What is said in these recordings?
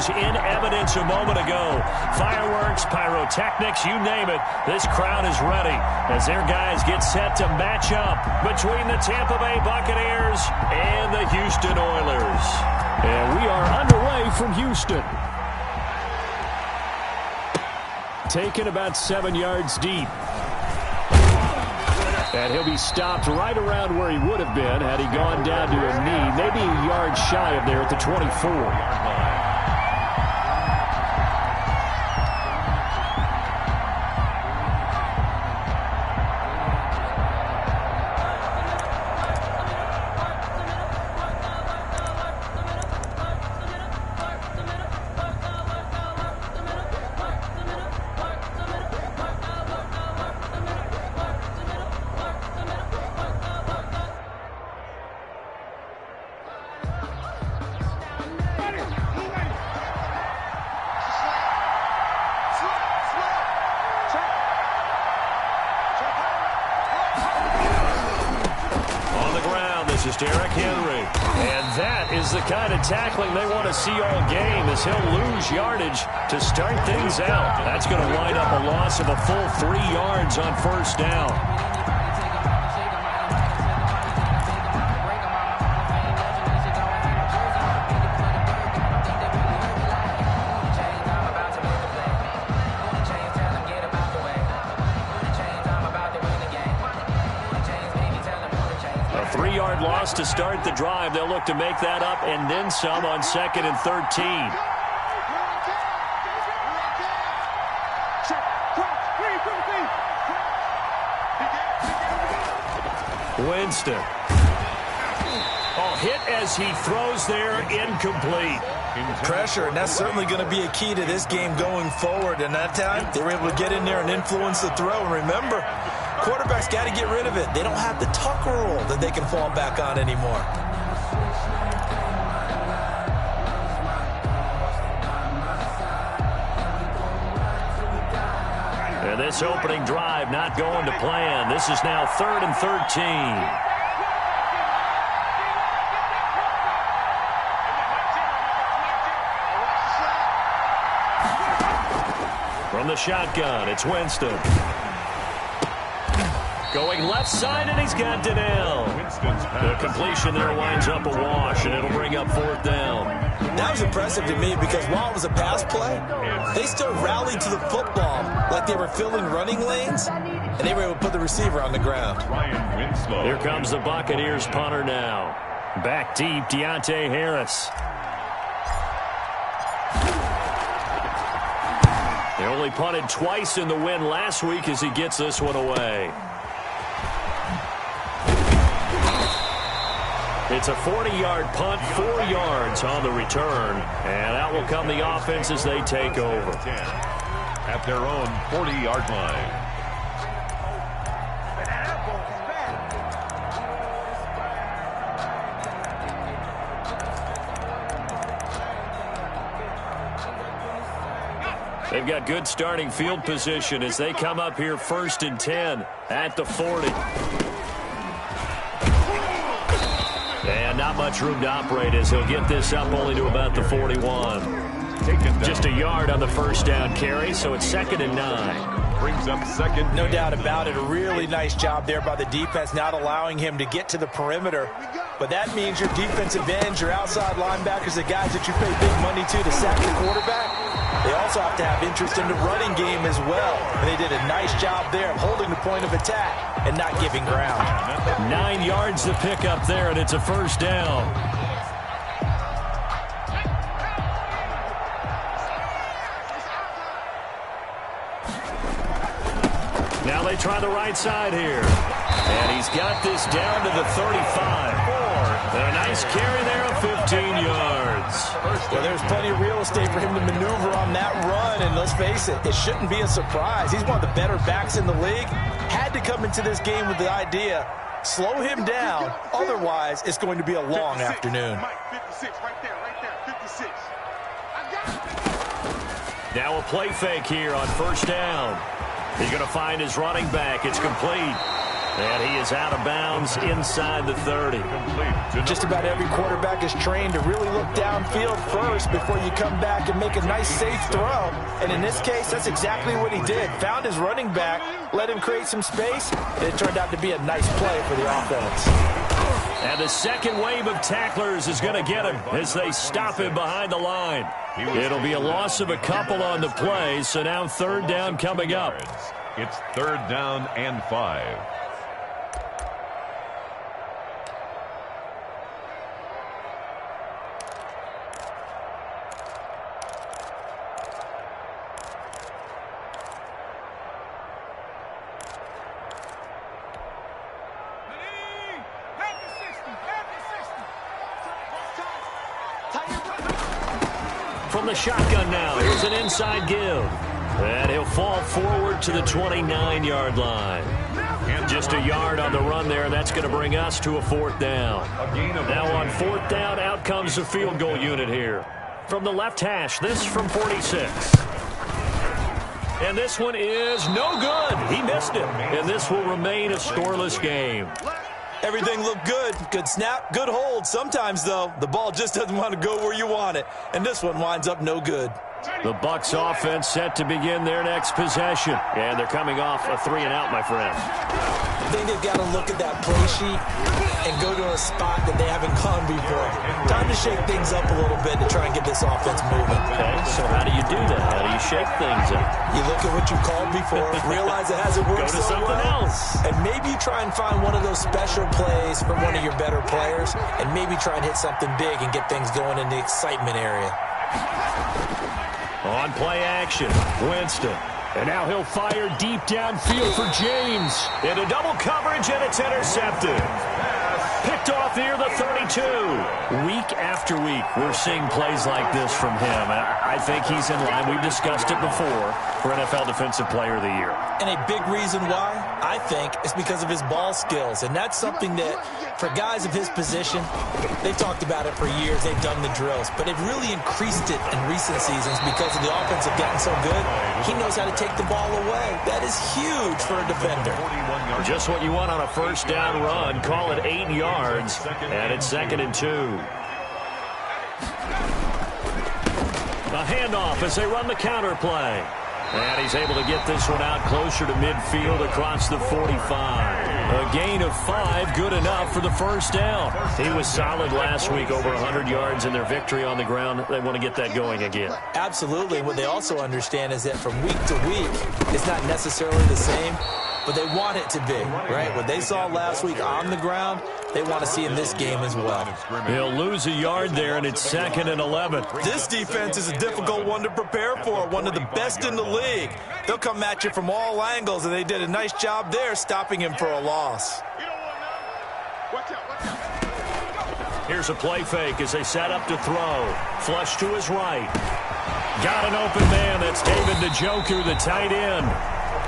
was in evidence a moment ago. Fireworks, pyrotechnics, you name it. This crowd is ready as their guys get set to match up between the Tampa Bay Buccaneers and the Houston Oilers. And we are underway from Houston. Taken about 7 yards deep. And he'll be stopped right around where he would have been had he gone down to a knee, maybe a yard shy of there at the 24. This is Derrick Henry. And that is the kind of tackling they want to see all game, as he'll lose yardage to start things out. That's going to wind up a loss of a full 3 yards on first down. Loss to start the drive. They'll look to make that up and then some on 2nd and 13. Winston. Oh, hit as he throws there, incomplete. Pressure, and that's certainly going to be a key to this game going forward. And that time, they were able to get in there and influence the throw. And remember, quarterbacks got to get rid of it. They don't have the tuck rule that they can fall back on anymore. And this opening drive not going to plan. This is now 3rd and 13. From the shotgun, it's Winston. Going left side, and he's got Donnell. The completion there winds up a wash, and it'll bring up 4th down. That was impressive to me because while it was a pass play, they still rallied to the football like they were filling running lanes, and they were able to put the receiver on the ground. Here comes the Buccaneers punter now. Back deep, Deontay Harris. They only punted twice in the win last week as he gets this one away. It's a 40-yard punt, 4 yards on the return, and out will come the offense as they take over. At their own 40-yard line. They've got good starting field position as they come up here 1st and 10 at the 40. And not much room to operate as he'll get this up only to about the 41. Just a yard on the first down carry, so it's 2nd and 9. Brings up 2nd. No doubt about it. A really nice job there by the defense, not allowing him to get to the perimeter. But that means your defensive ends, your outside linebackers, the guys that you pay big money to sack the quarterback, they also have to have interest in the running game as well. And they did a nice job there of holding the point of attack and not giving ground. 9 yards to pick up there, and it's a first down. Now they try the right side here. And he's got this down to the 35. And a nice carry there of 15 yards. Well, there's plenty of real estate for him to maneuver on that run. And let's face it, it shouldn't be a surprise. He's one of the better backs in the league. Had to come into this game with the idea, slow him down. Otherwise, it's going to be a long afternoon. 56, right there, 56. Now a play fake here on first down. He's going to find his running back. It's complete. And he is out of bounds inside the 30. Just about every quarterback is trained to really look downfield first before you come back and make a nice, safe throw. And in this case, that's exactly what he did. Found his running back, let him create some space, and it turned out to be a nice play for the offense. And the second wave of tacklers is going to get him as they stop him behind the line. It'll be a loss of a couple on the play, so now third down coming up. It's third down and 5. From the shotgun now, here's an inside give. And he'll fall forward to the 29-yard line. Just a yard on the run there, and that's going to bring us to a fourth down. Now on fourth down, out comes the field goal unit here. From the left hash, this from 46. And this one is no good. He missed it. And this will remain a scoreless game. Everything looked good. Good snap, good hold. Sometimes, though, the ball just doesn't want to go where you want it. And this one winds up no good. The Bucs offense set to begin their next possession. And they're coming off a 3-and-out, my friend. I think they've got to look at that play sheet and go to a spot that they haven't gone before. Time to shake things up a little bit to try and get this offense moving. Okay, so how do you do that? How do you shake things up? You look at what you called before, realize it hasn't worked Go to so something well, else. and maybe you try and find one of those special plays from one of your better players, and maybe try and hit something big and get things going in the excitement area. On play action, Winston. And now he'll fire deep downfield for James. Into double coverage, and it's intercepted. Picked off near the 32. Week after week, we're seeing plays like this from him. I think he's in line. We've discussed it before for NFL Defensive Player of the Year. And a big reason why, I think, is because of his ball skills. And that's something that, for guys of his position, they've talked about it for years. They've done the drills. But they've really increased it in recent seasons because of the offense have gotten so good. He knows how to take the ball away. That is huge for a defender. Just what you want on a first down run. Call it 8 yards, and it's 2nd and 2. A handoff as they run the counter play. And he's able to get this one out closer to midfield across the 45. A gain of 5, good enough for the first down. He was solid last week, over 100 yards in their victory on the ground. They want to get that going again. Absolutely. What they also understand is that from week to week, it's not necessarily the same, but they want it to be, right? What they saw last week on the ground, they want to see in this game as well. He'll lose a yard there, and it's 2nd and 11. This defense is a difficult one to prepare for, one of the best in the league. They'll come at you from all angles, and they did a nice job there stopping him for a loss. Here's a play fake as they set up to throw. Flush to his right. Got an open man. That's David Njoku, the tight end.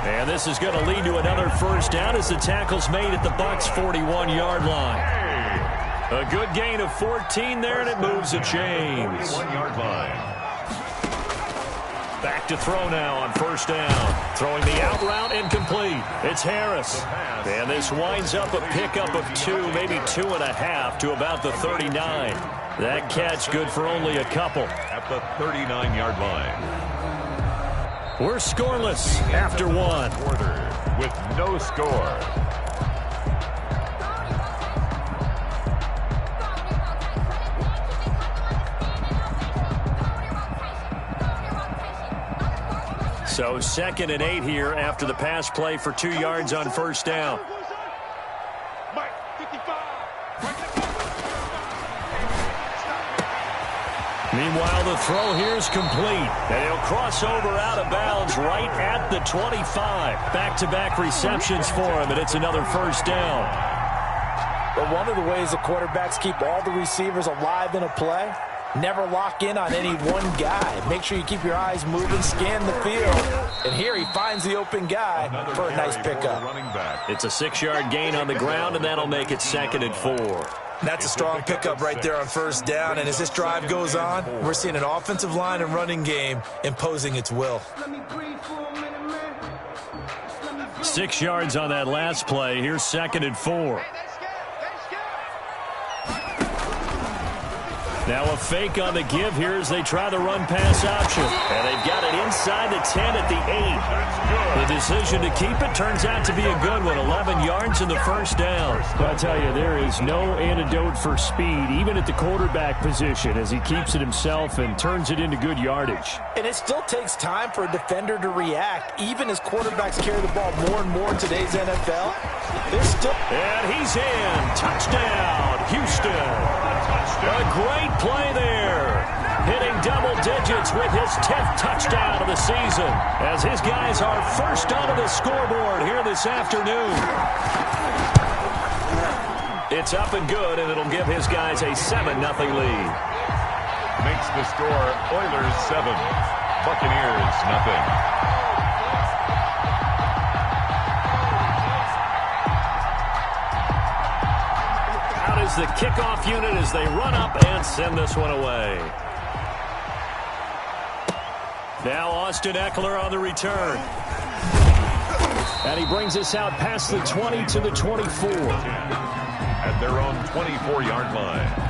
And this is going to lead to another first down as the tackle's made at the Bucs' 41-yard line. A good gain of 14 there, and it moves the chains. 1-yard line. Back to throw now on first down. Throwing the out route incomplete. It's Harris. And this winds up a pickup of 2, maybe 2.5 to about the 39. That catch good for only a couple. At the 39-yard line. We're scoreless after 1. Quarter with no score. So 2nd and 8 here after the pass play for 2 yards on first down. Meanwhile, the throw here is complete. And he'll cross over out of bounds right at the 25. Back-to-back receptions for him, and it's another first down. But one of the ways the quarterbacks keep all the receivers alive in a play, never lock in on any one guy. Make sure you keep your eyes moving, scan the field. And here he finds the open guy for a nice pickup. It's a 6-yard gain on the ground, and that'll make it 2nd and 4. That's a strong pickup right there on first down. And as this drive goes on, we're seeing an offensive line and running game imposing its will. 6 yards on that last play. Here's 2nd and 4. Now a fake on the give here as they try the run-pass option. And they've got it inside the 10 at the 8. The decision to keep it turns out to be a good one. 11 yards in the first down. I'll tell you, there is no antidote for speed, even at the quarterback position, as he keeps it himself and turns it into good yardage. And it still takes time for a defender to react, even as quarterbacks carry the ball more and more in today's NFL. They're still... And he's in. Touchdown, Houston. A great play there. Hitting double digits with his 10th touchdown of the season as his guys are first onto the scoreboard here this afternoon. It's up and good, and it'll give his guys a 7-0 lead. Makes the score Oilers 7, Buccaneers 0. The kickoff unit as they run up and send this one away. Now Austin Eckler on the return. And he brings us out past the 20 to the 24. At their own 24-yard line.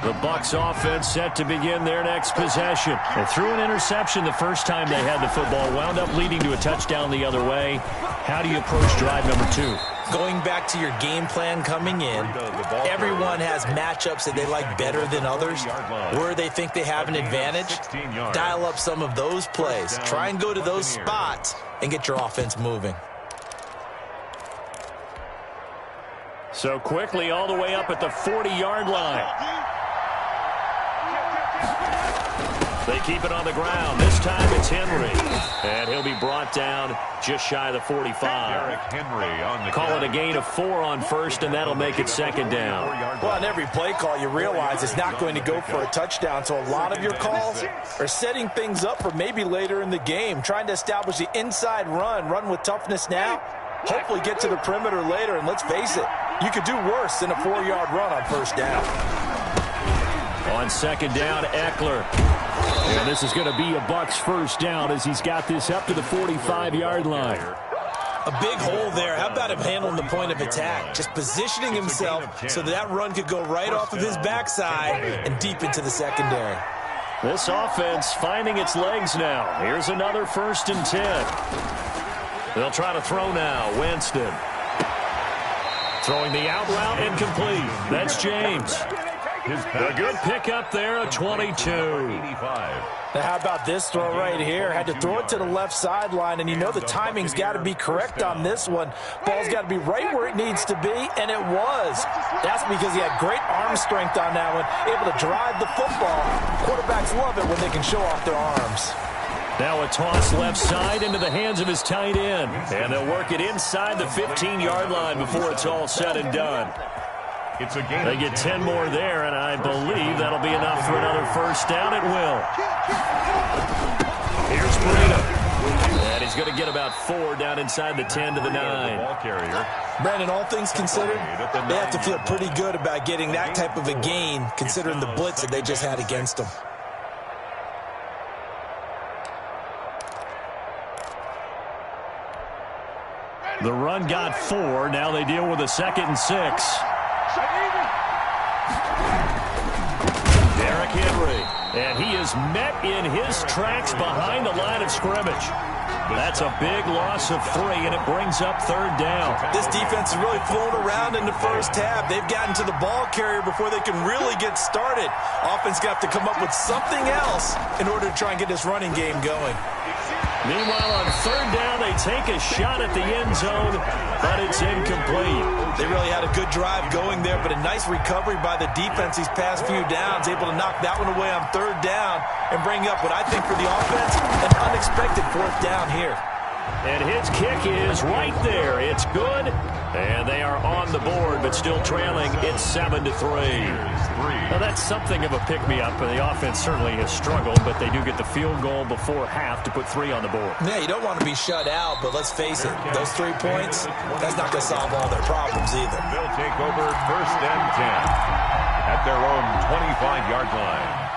The Bucs offense set to begin their next possession. They threw an interception the first time they had the football, wound up leading to a touchdown the other way. How do you approach drive number 2? Going back to your game plan coming in, everyone has matchups that they like better than others, where they think they have an advantage. Dial up some of those plays. Try and go to those spots and get your offense moving. So quickly all the way up at the 40-yard line. They keep it on the ground. This time it's Henry. And he'll be brought down just shy of the 45. Derrick Henry on the Call it a gain of 4 on first, and that'll make it 2nd down. Well, on every play call, you realize it's not going to go for a touchdown. So a lot of your calls are setting things up for maybe later in the game, trying to establish the inside run with toughness now, hopefully get to the perimeter later. And let's face it, you could do worse than a 4-yard run on first down. On 2nd down, Eckler. And this is going to be a Bucs first down as he's got this up to the 45-yard line. A big hole there. How about him handling the point of attack? Just positioning himself so that run could go right off of his backside and deep into the secondary. This offense finding its legs now. Here's another 1st and 10. They'll try to throw now. Winston. Throwing the out route incomplete. That's James. A good pickup there, a 22. Now how about this throw right here? Had to throw it to the left sideline, and you know the timing's got to be correct on this one. Ball's got to be right where it needs to be, and it was. That's because he had great arm strength on that one, able to drive the football. Quarterbacks love it when they can show off their arms. Now a toss left side into the hands of his tight end, and they'll work it inside the 15-yard line before it's all said and done. They get 10 more there, and I believe that'll be enough for another first down. It will. Here's Breida. And he's going to get about 4 down inside the 10 to the 9. Brandon, all things considered, they have to feel pretty good about getting that type of a gain, considering the blitz that they just had against them. The run got 4. Now they deal with a 2nd and 6. Derrick Henry, and he is met in his tracks behind the line of scrimmage. That's a big loss of 3, and it brings up 3rd down. This defense is really flown around in the first half. They've gotten to the ball carrier before they can really get started. Offense got to come up with something else in order to try and get this running game going. Meanwhile, on 3rd down, they take a shot at the end zone, but it's incomplete. They really had a good drive going there, but a nice recovery by the defense these past few downs, able to knock that one away on 3rd down and bring up what I think for the offense, an unexpected 4th down here. And his kick is right there. It's good, and they are on the board, but still trailing. It's 7-3. Now, that's something of a pick-me-up. The offense certainly has struggled, but they do get the field goal before half to put 3 on the board. Yeah, you don't want to be shut out, but let's face it, those 3 points, that's not going to solve all their problems either. They'll take over 1st and 10 at their own 25-yard line.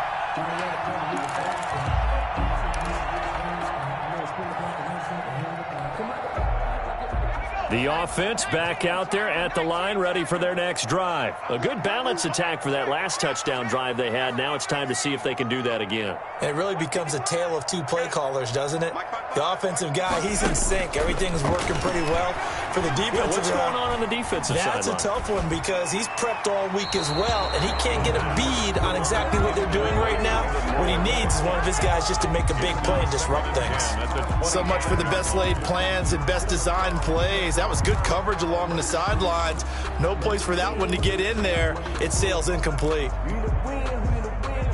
The offense back out there at the line, ready for their next drive. A good balance attack for that last touchdown drive they had. Now it's time to see if they can do that again. It really becomes a tale of two play callers, doesn't it? The offensive guy, he's in sync. Everything's working pretty well. For the defensive what's going on the defensive side? That's a tough one because he's prepped all week as well, and he can't get a bead on exactly what they're doing right now. What he needs is one of his guys just to make a big play and disrupt things. So much for the best laid plans and best designed plays. That was good coverage along the sidelines. No place for that one to get in there. It sails incomplete.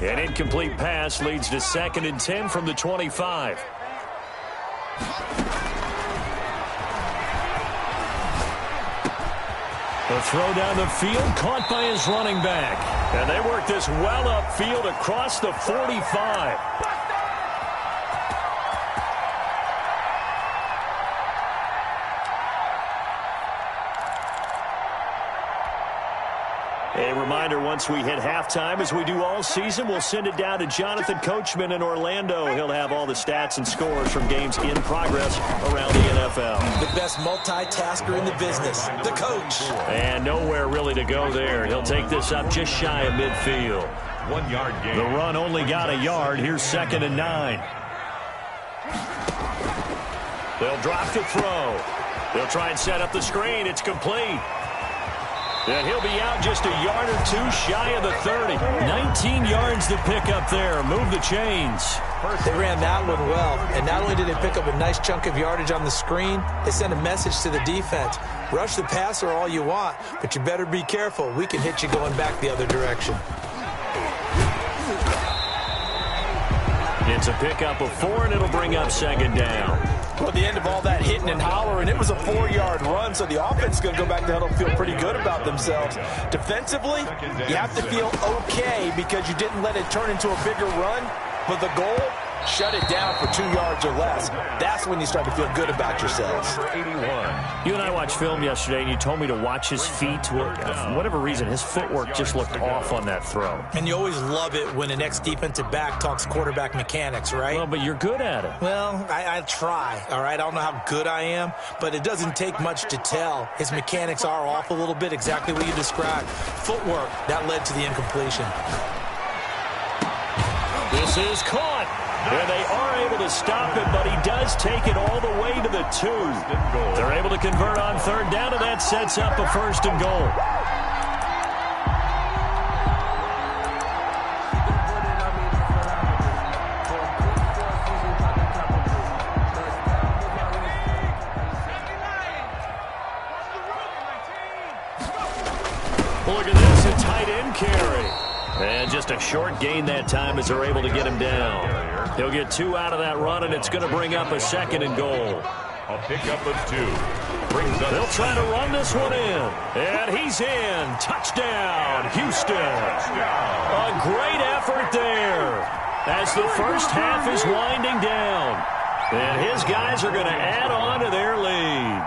An incomplete pass leads to 2nd and 10 from the 25. The throw down the field, caught by his running back. And they work this well upfield across the 45. A reminder, once we hit halftime, as we do all season, we'll send it down to Jonathan Coachman in Orlando. He'll have all the stats and scores from games in progress around the NFL. The best multitasker in the business, the coach. And nowhere really to go there. He'll take this up just shy of midfield. 1 yard gain. The run only got a yard. Here's 2nd and 9. They'll drop to throw. They'll try and set up the screen. It's complete. And he'll be out just a yard or two shy of the 30. 19 yards to pick up there. Move the chains. They ran that one well. And not only did they pick up a nice chunk of yardage on the screen, they sent a message to the defense. Rush the passer all you want, but you better be careful. We can hit you going back the other direction. It's a pickup of 4, and it'll bring up 2nd down. Well, at the end of all that hitting and hollering, it was a 4-yard run, so the offense is going to go back to huddle, feel pretty good about themselves. Defensively, you have to feel okay because you didn't let it turn into a bigger run, but the goal, shut it down for 2 yards or less. That's when you start to feel good about yourselves. You and I watched film yesterday, and you told me to watch his feet. For whatever reason, his footwork just looked off on that throw. And you always love it when an ex-defensive back talks quarterback mechanics, right? Well, but you're good at it. Well, I try, all right? I don't know how good I am, but it doesn't take much to tell. His mechanics are off a little bit, exactly what you described. Footwork, that led to the incompletion. This is caught. And they are able to stop it, but he does take it all the way to the 2. They're able to convert on 3rd down, and that sets up a 1st and goal. Look at this, a tight end carry. And just a short gain that time as they're able to get him down. He'll get 2 out of that run, and it's going to bring up a 2nd and goal. A pickup of 2. They'll try to run this one in. And he's in. Touchdown, Houston. A great effort there as the first half is winding down. And his guys are going to add on to their lead.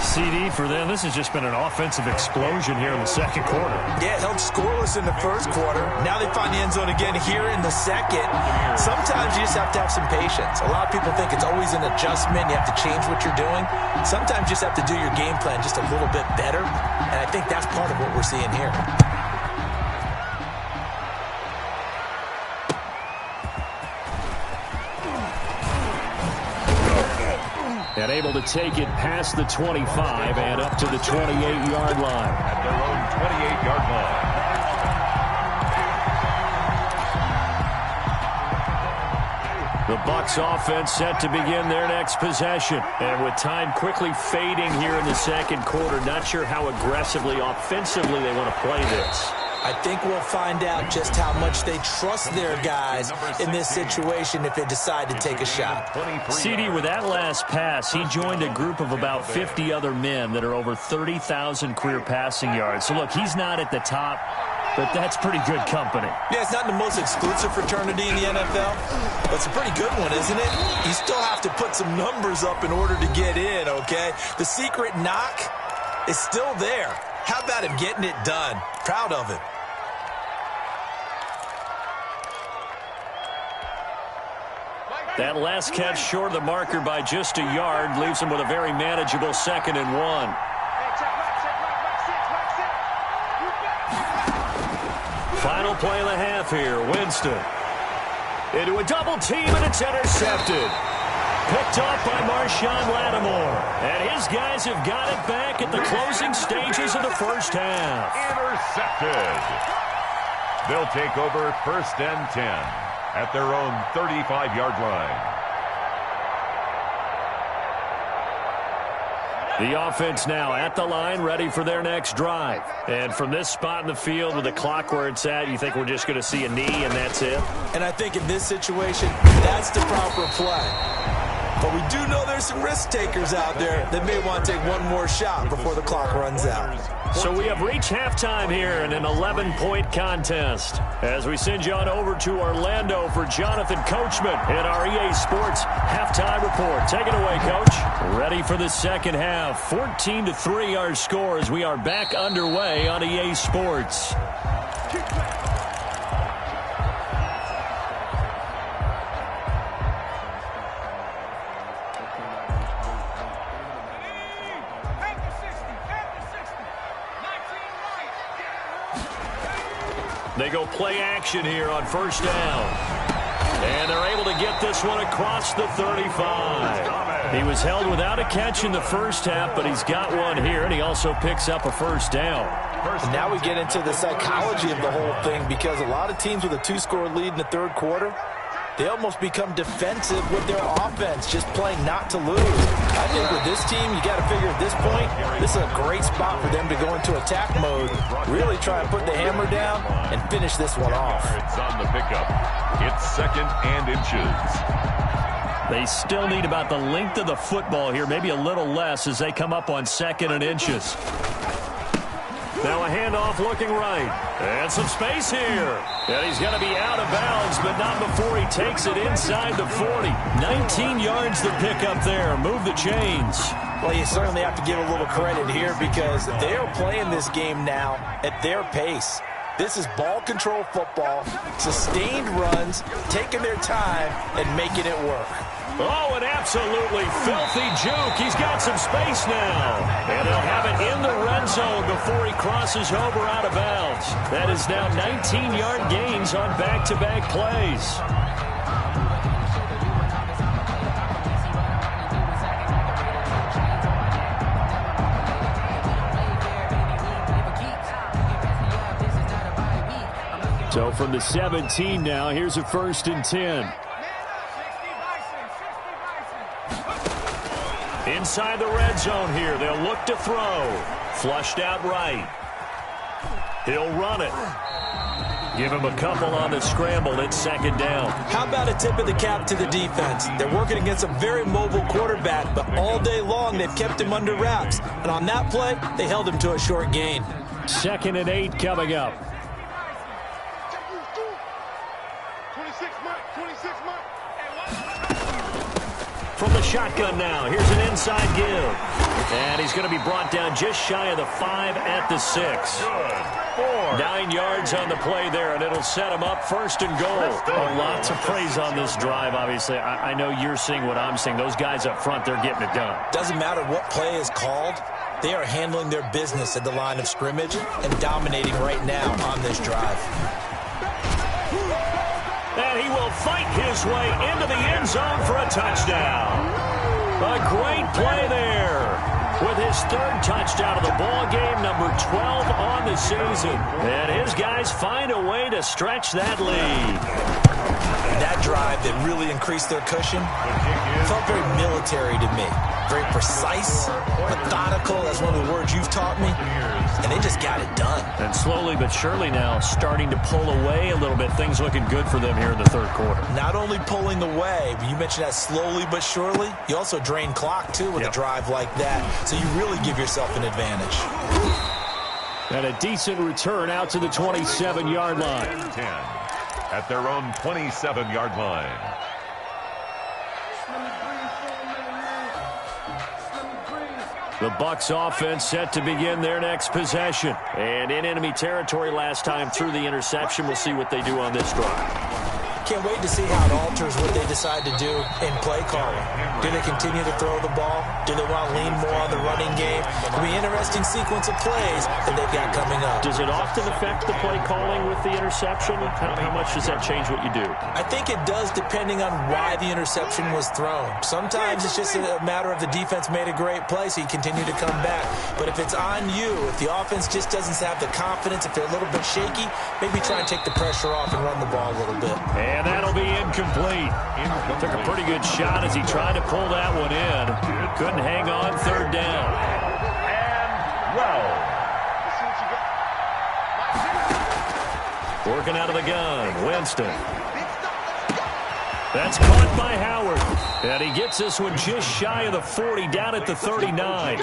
CD for them. This has just been an offensive explosion here in the 2nd quarter. Yeah, held scoreless in the 1st quarter. Now they find the end zone again here in the 2nd. Sometimes you just have to have some patience. A lot of people think it's always an adjustment. You have to change what you're doing. Sometimes you just have to do your game plan just a little bit better. And I think that's part of what we're seeing here. And able to take it past the 25 and up to the 28-yard line. At their own 28-yard line. The Bucs offense set to begin their next possession. And with time quickly fading here in the 2nd quarter, not sure how aggressively, offensively they want to play this. I think we'll find out just how much they trust their guys in this situation if they decide to take a shot. CD, with that last pass, he joined a group of about 50 other men that are over 30,000 career passing yards. So, look, he's not at the top, but that's pretty good company. Yeah, it's not the most exclusive fraternity in the NFL, but it's a pretty good one, isn't it? You still have to put some numbers up in order to get in, okay? The secret knock is still there. How about him getting it done? Proud of him. That last catch short of the marker by just a yard leaves him with a very manageable 2nd and 1. Final play of the half here. Winston into a double team, and it's intercepted. Picked off by Marshawn Lattimore. And his guys have got it back at the closing stages of the first half. Intercepted. They'll take over 1st and 10 at their own 35-yard line. The offense now at the line, ready for their next drive. And from this spot in the field with the clock where it's at, you think we're just going to see a knee and that's it? And I think in this situation, that's the proper play. But we do know there's some risk takers out there that may want to take one more shot before the clock runs out. So we have reached halftime here in an 11-point contest. As we send you on over to Orlando for Jonathan Coachman in our EA Sports halftime report. Take it away, Coach. Ready for the second half. 14-3 our score as we are back underway on EA Sports. They go play action here on 1st down. And they're able to get this one across the 35. He was held without a catch in the first half, but he's got one here, and he also picks up a 1st down. And now we get into the psychology of the whole thing, because a lot of teams with a 2-score lead in the 3rd quarter, they almost become defensive with their offense, just playing not to lose. I think with this team, you got to figure at this point, this is a great spot for them to go into attack mode, really try and put the hammer down and finish this one off. It's on the pickup. It's 2nd and inches. They still need about the length of the football here, maybe a little less as they come up on 2nd and inches. Now a handoff looking right. And some space here. And he's going to be out of bounds, but not before he takes it inside the 40. 19 yards to pick up there. Move the chains. Well, you certainly have to give a little credit here because they are playing this game now at their pace. This is ball control football, sustained runs, taking their time and making it work. Oh, an absolutely filthy juke. He's got some space now. And they'll have it in the red zone before he crosses over out of bounds. That is now 19-yard gains on back-to-back plays. So from the 17 now, here's a 1st and 10. Inside the red zone here. They'll look to throw. Flushed out right. He'll run it. Give him a couple on the scramble. It's 2nd down. How about a tip of the cap to the defense? They're working against a very mobile quarterback, but all day long they've kept him under wraps. And on that play, they held him to a short gain. 2nd and 8 coming up. From the shotgun now, here's an inside give. And he's going to be brought down just shy of the 5 at the 6. 9 yards on the play there, and it'll set him up 1st and goal. Oh, lots of praise on this drive, obviously. I know you're seeing what I'm seeing. Those guys up front, they're getting it done. Doesn't matter what play is called. They are handling their business at the line of scrimmage and dominating right now on this drive. And he will fight his way into the end zone for a touchdown. A great play there with his 3rd touchdown of the ball game, number 12 on the season. And his guys find a way to stretch that lead. That drive that really increased their cushion felt very military to me. Very precise, methodical. That's one of the words you've taught me. And they just got it done. And slowly but surely now starting to pull away a little bit. Things looking good for them here in the 3rd quarter. Not only pulling away, but you mentioned that slowly but surely. You also drain clock, too, with a drive like that. So you really give yourself an advantage. And a decent return out to the 27-yard line. 10 at their own 27-yard line. The Bucs offense set to begin their next possession. And in enemy territory last time through the interception. We'll see what they do on this drive. Can't wait to see how it alters what they decide to do in play calling. Do they continue to throw the ball? Do they want to lean more on the running game? It'll be an interesting sequence of plays that they've got coming up. Does it often affect the play calling with the interception? How much does that change what you do? I think it does, depending on why the interception was thrown. Sometimes it's just a matter of the defense made a great play, so you continue to come back. But if it's on you, if the offense just doesn't have the confidence, if they're a little bit shaky, maybe try and take the pressure off and run the ball a little bit. And that'll be incomplete. Took a pretty good shot as he tried to pull that one in. Couldn't hang on third down. And well. Working out of the gun, Winston. That's caught by Howard. And he gets this one just shy of the 40, down at the 39.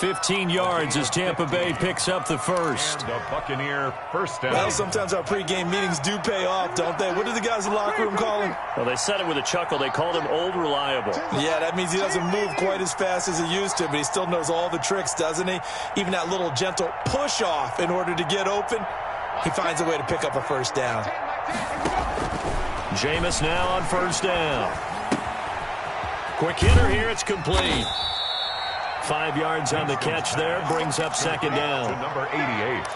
15 yards as Tampa Bay picks up the first. And the Buccaneer first down. Well, sometimes our pregame meetings do pay off, don't they? What do the guys in the locker room call him? Well, they said it with a chuckle. They called him Old Reliable. Yeah, that means he doesn't move quite as fast as he used to, but he still knows all the tricks, doesn't he? Even that little gentle push-off in order to get open, he finds a way to pick up a first down. Jameis now on first down. Quick hitter here. It's complete. 5 yards on the catch there. Brings up second down. To number 88.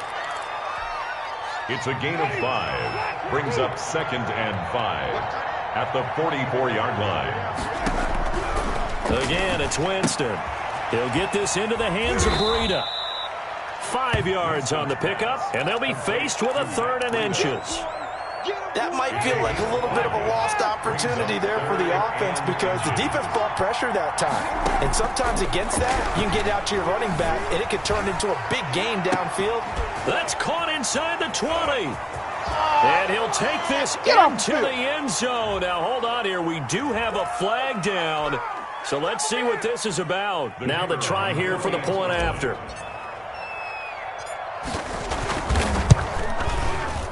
It's a gain of 5. Brings up second and 5 at the 44-yard line. Again, it's Winston. He'll get this into the hands of Breida. 5 yards on the pickup, and they'll be faced with a 3rd and inches. That might feel like a little bit of a lost opportunity there for the offense because the defense brought pressure that time. And sometimes against that, you can get out to your running back, and it could turn into a big gain downfield. That's caught inside the 20. And he'll take this into the end zone. Now, hold on here. We do have a flag down. So let's see what this is about. Now the try here for the point after.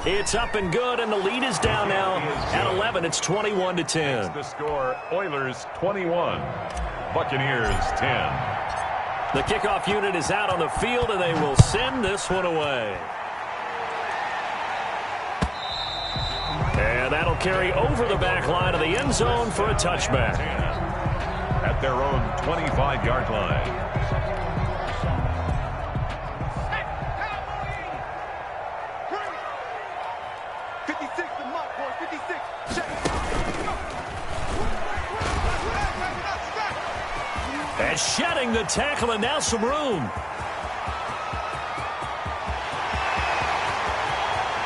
It's up and good, and the lead is down now at 11. It's 21-10. The score, Oilers 21, Buccaneers 10. The kickoff unit is out on the field, and they will send this one away. And that'll carry over the back line of the end zone for a touchback. At their own 25-yard line. And shedding the tackle, and now some room.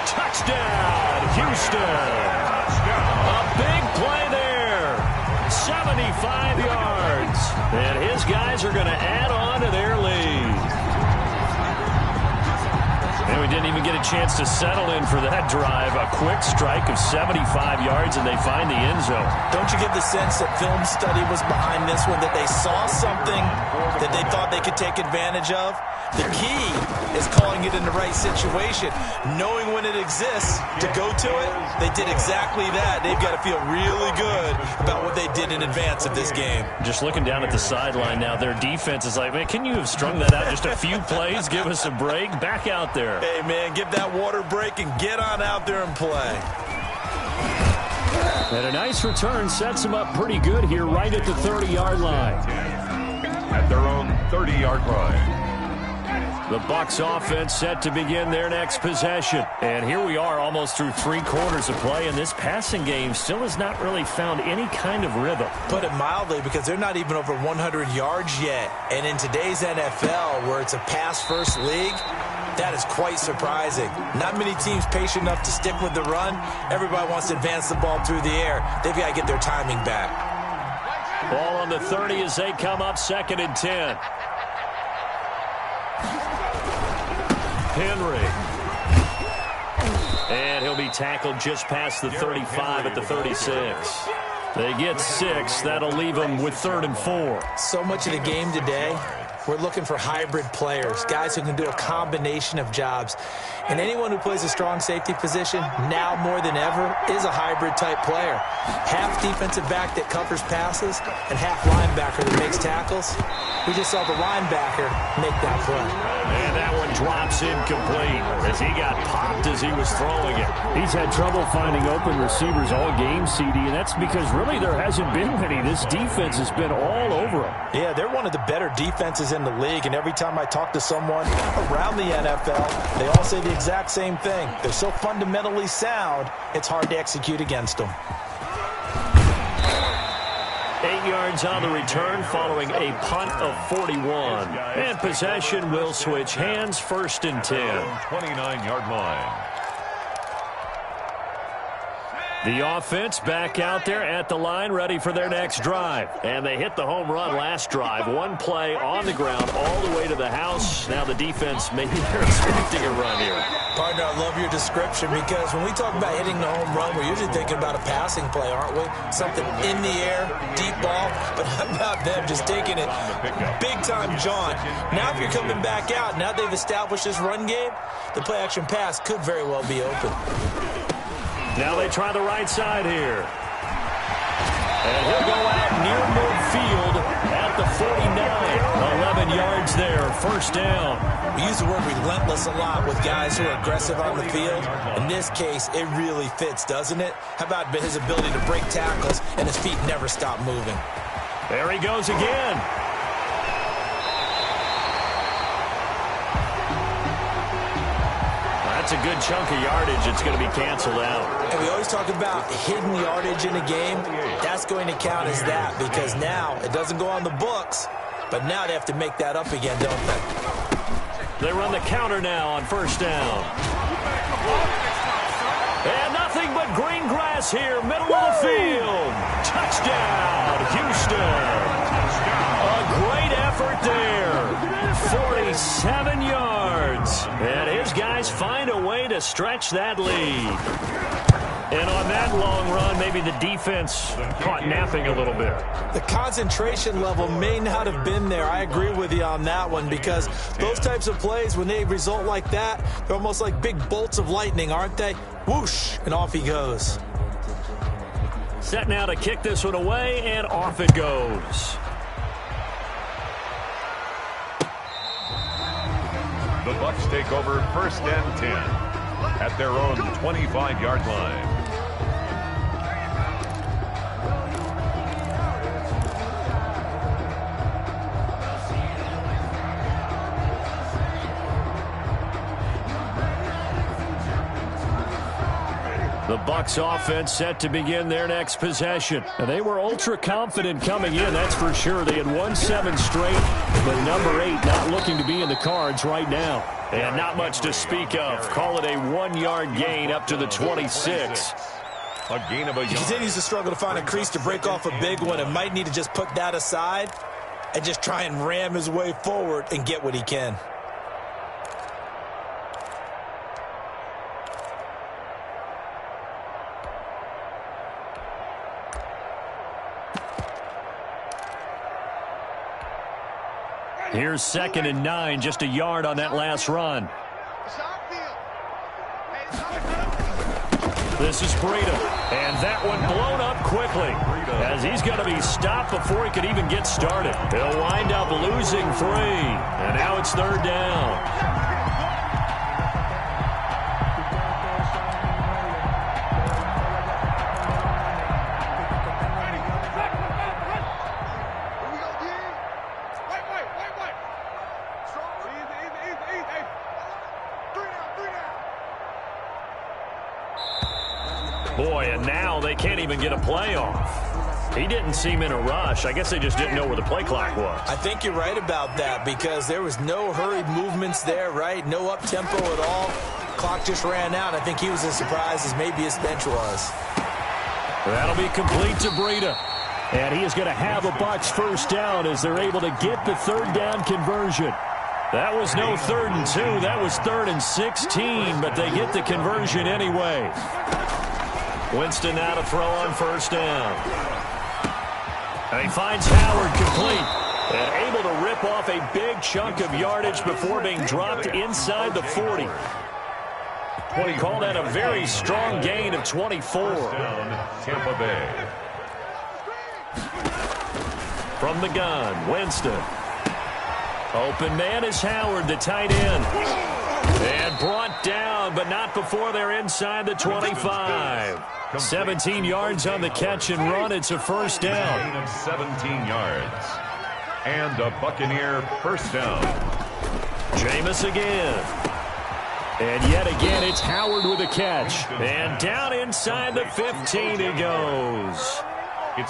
Touchdown, Houston. A big play there. 75 yards. And his guys are going to add on to their lead. And we didn't even get a chance to settle in for that drive. A quick strike of 75 yards, and they find the end zone. Don't you get the sense that film study was behind this one, that they saw something that they thought they could take advantage of? The key is calling it in the right situation, knowing when it exists to go to it. They did exactly that. They've got to feel really good about what they did in advance of this game. Just looking down at the sideline now, their defense is like, man, can you have strung that out just a few plays? Give us a break. Back out there. Hey, man, give that water break and get on out there and play. And a nice return sets them up pretty good here right at the 30-yard line. At their own 30-yard line. The Bucs offense set to begin their next possession. And here we are almost through 3 quarters of play, and this passing game still has not really found any kind of rhythm. Put it mildly, because they're not even over 100 yards yet. And in today's NFL, where it's a pass-first league, that is quite surprising. Not many teams patient enough to stick with the run. Everybody wants to advance the ball through the air. They've got to get their timing back. Ball on the 30 as they come up 2nd and 10. Henry. And he'll be tackled just past the 35 at the 36. They get 6. That'll leave them with 3rd and 4. So much of the game today we're looking for hybrid players, guys who can do a combination of jobs. And anyone who plays a strong safety position, now more than ever, is a hybrid-type player. Half defensive back that covers passes and half linebacker that makes tackles. We just saw the linebacker make that play. And that one drops incomplete as he got popped as he was throwing it. He's had trouble finding open receivers all game, CD, and that's because really there hasn't been many. This defense has been all over him. Yeah, they're one of the better defenses in the league, and every time I talk to someone around the NFL, they all say the exact same thing. They're so fundamentally sound, it's hard to execute against them. 8 yards on the return following a punt of 41. And possession will switch hands, 1st and 10. 29-yard line. The offense back out there at the line, ready for their next drive. And they hit the home run last drive. One play on the ground all the way to the house. Now the defense, maybe they're expecting a run here. Partner, I love your description because when we talk about hitting the home run, we're usually thinking about a passing play, aren't we? Something in the air, deep ball. But how about them just taking it big-time jaunt? Now if you're coming back out, now they've established this run game, the play-action pass could very well be open. Now they try the right side here. And he'll go out near midfield at the 49. 11 yards there, 1st down. We use the word relentless a lot with guys who are aggressive on the field. In this case, it really fits, doesn't it? How about his ability to break tackles and his feet never stop moving? There he goes again. That's a good chunk of yardage. It's going to be canceled out. And we always talk about hidden yardage in a game. That's going to count as that because now it doesn't go on the books, but now they have to make that up again, don't they? They run the counter now on 1st down. And nothing but green grass here, middle of the field. Touchdown, Houston. A great effort there. 47 yards. And his guys find a way to stretch that lead. And on that long run, maybe the defense caught napping a little bit. The concentration level may not have been there. I agree with you on that one because those types of plays, when they result like that, they're almost like big bolts of lightning, aren't they? Whoosh, and off he goes. Set now to kick this one away, and off it goes. The Bucs take over 1st and 10 at their own 25-yard line. The Bucs offense set to begin their next possession. And they were ultra confident coming in, that's for sure. They had won 7 straight, but number 8 not looking to be in the cards right now. And not much to speak of. Call it a 1-yard gain up to the 26. A gain of a yard. He continues to struggle to find a crease to break off a big one and might need to just put that aside and just try and ram his way forward and get what he can. Here's 2nd and 9, just a yard on that last run. This is Breida, and that one blown up quickly as he's going to be stopped before he could even get started. He'll wind up losing 3, and now it's 3rd down. Boy, and now they can't even get a play off. He didn't seem in a rush. I guess they just didn't know where the play clock was. I think you're right about that because there was no hurried movements there, right? No up-tempo at all. Clock just ran out. I think he was as surprised as maybe his bench was. That'll be complete to Breida. And he is going to have a Bucs 1st down as they're able to get the 3rd down conversion. That was no 3rd and 2. That was 3rd and 16, but they get the conversion anyway. Winston now to throw on 1st down. And he finds Howard complete. And able to rip off a big chunk of yardage before being dropped inside the 40. We call that a very strong gain of 24. Tampa Bay. From the gun, Winston. Open man is Howard, the tight end. And brought down, but not before they're inside the 25. 17 yards on the catch and run. It's a first down. 17 yards. And a Buccaneer first down. Jameis again. And yet again, it's Howard with a catch. And down inside the 15 he goes.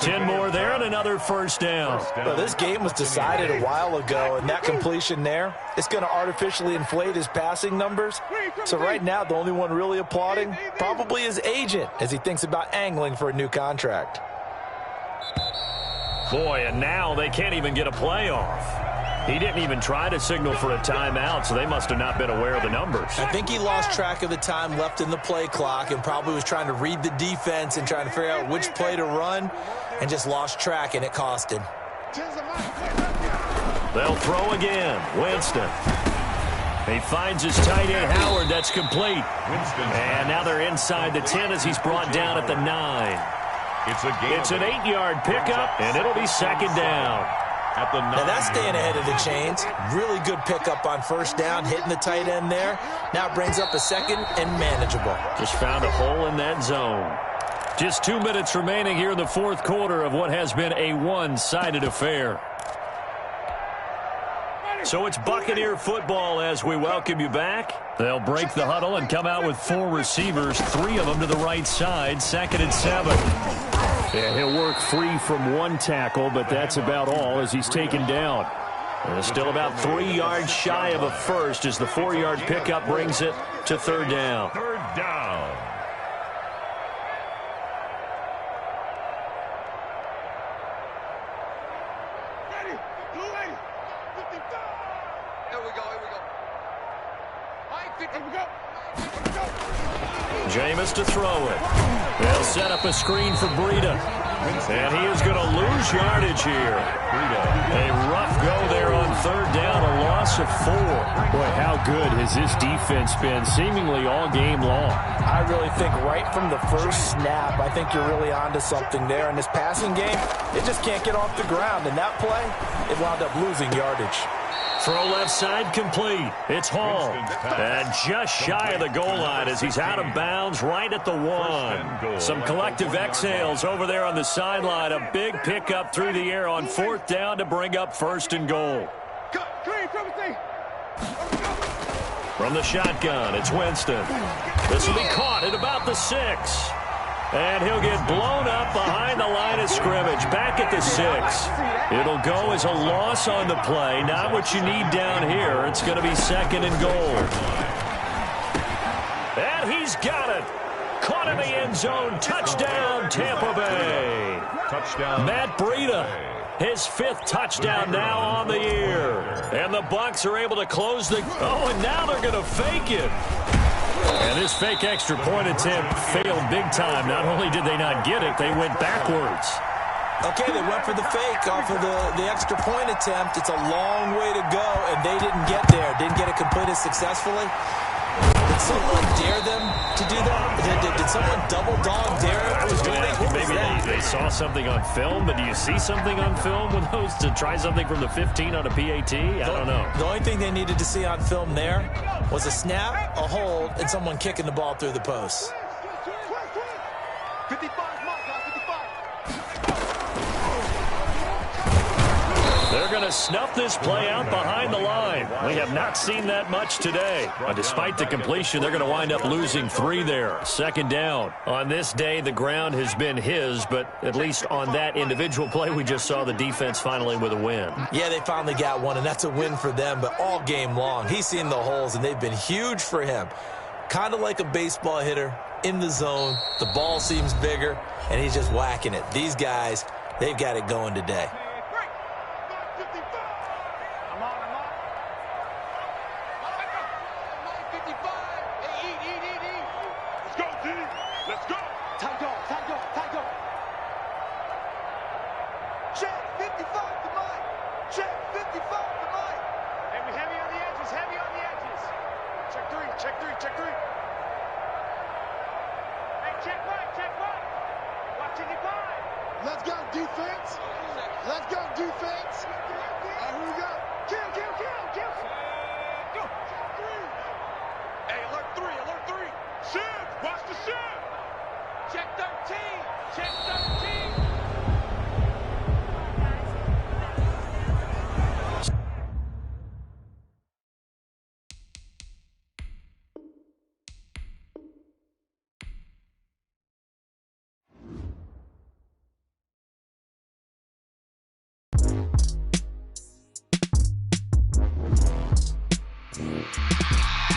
10 more there and another first down. Well, this game was decided a while ago, and that completion there, it's going to artificially inflate his passing numbers. So right now, the only one really applauding probably his agent as he thinks about angling for a new contract. Boy, and now they can't even get a play off. He didn't even try to signal for a timeout, so they must have not been aware of the numbers. I think he lost track of the time left in the play clock and probably was trying to read the defense and trying to figure out which play to run and just lost track, and it cost him. They'll throw again. Winston. He finds his tight end, Howard. That's complete. And now they're inside the 10 as he's brought down at the 9. It's an 8-yard pickup, and it'll be second down. Now that's staying ahead of the chains. Really good pickup on first down, hitting the tight end there. Now it brings up a second and manageable. Just found a hole in that zone. Just 2 minutes remaining here in the fourth quarter of what has been a one-sided affair. So it's Buccaneer football as we welcome you back. They'll break the huddle and come out with 4 receivers, 3 of them to the right side, 2nd and 7. And he'll work free from 1 tackle, but that's about all as he's taken down. And it's still about 3 yards shy of a first as the 4-yard pickup brings it to 3rd down. 3rd down. Jameis to throw it. They'll set up a screen for Breida. And he is going to lose yardage here. A rough go there on 3rd down, a loss of 4. Boy, how good has this defense been seemingly all game long? I really think right from the first snap, I think you're really onto something there. In this passing game, it just can't get off the ground. And that play, it wound up losing yardage. Throw left side complete. It's Hall. And just shy of the goal line as he's out of bounds right at the 1. Some collective exhales over there on the sideline. A big pickup through the air on 4th down to bring up 1st and goal. From the shotgun, it's Winston. This will be caught at about the 6. And he'll get blown up behind the line of scrimmage, back at the 6. It'll go as a loss on the play, not what you need down here. It's going to be 2nd and goal. And he's got it. Caught in the end zone. Touchdown, Tampa Bay. Touchdown. Matt Breida, his 5th touchdown now on the year. And the Bucs are able to close the... Oh, and now they're going to fake it. And this fake extra point attempt failed big time. Not only did they not get it, they went backwards. Okay, they went for the fake off of the extra point attempt. It's a long way to go, and they didn't get there. Didn't get it completed successfully. Did someone dare them to do that? Did someone double dog dare them? I was going to ask you, maybe they saw something on film, but do you see something on film with those to try something from the 15 on a PAT? I don't know. The only thing they needed to see on film there was a snap, a hold, and someone kicking the ball through the post. 55. They're going to snuff this play out behind the line. We have not seen that much today. But despite the completion, they're going to wind up losing 3 there. 2nd down. On this day, the ground has been his, but at least on that individual play, we just saw the defense finally with a win. Yeah, they finally got one, and that's a win for them, but all game long, he's seen the holes, and they've been huge for him. Kind of like a baseball hitter in the zone. The ball seems bigger, and he's just whacking it. These guys, they've got it going today. Check 55 to Mike. Check check three. Hey, check one. Watching it live. Let's go, defense. Let's go, defense. Here we go. Kill. Go. Check three. Hey, alert three. Shift. Watch the shift. Check 13. Yeah.